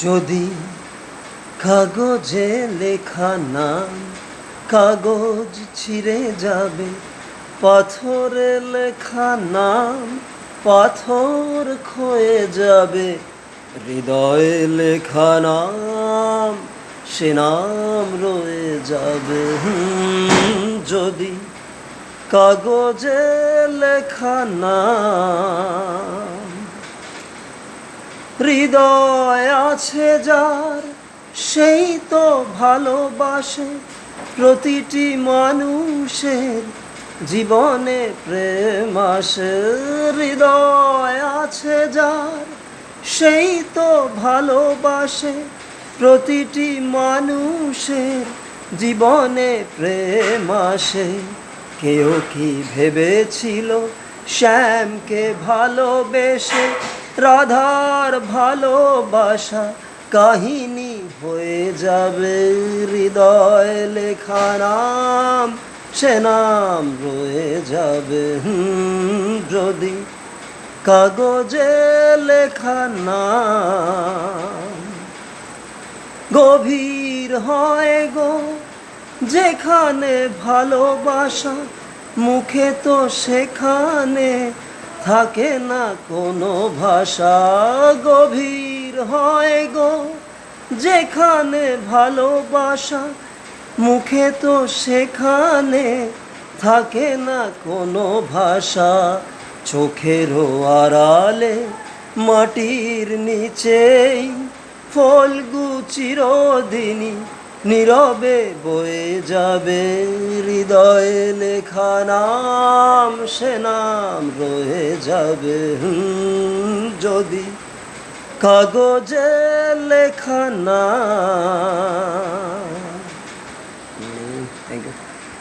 যদি কাগজে লেখা নাম কাগজ ছিঁড়ে যাবে, পাথরে লেখা নাম পাথর ক্ষয়ে যাবে, হৃদয়ে লেখা নাম সে নাম রয়ে যাবে। যদি কাগজে লেখা নাম হৃদয় আছে যার, সেই তো ভালোবাসে। প্রতিটি মানুষের জীবনে প্রেম আসে। হৃদয় আছে যার, সেই তো ভালোবাসে। প্রতিটি মানুষের জীবনে প্রেম আসে। কেউ কি ভেবেছিল শ্যামকে ভালোবেসে রাধার ভালোবাসা কাহিনী হয়ে যাবে? হৃদয় লেখা নাম সে নাম রয়ে যাবে। যদি কাগজে লেখা নাম গভীর হয় গো যেখানে ভালোবাসা, মুখে তো সেখানে থাকে না কোনো ভাষা। গভীর হয় গো যেখানে ভালোবাসা, মুখে তো সেখানে থাকে না কোনো ভাষা। চোখেরও আড়ালে মাটির নিচেই ফলগু চিরদিনই নীরবে বয়ে যাবে। হৃদয়ে লেখা নাম সে নাম রয়ে যাবে। যদি কাগজে লেখা নাম। Thank you.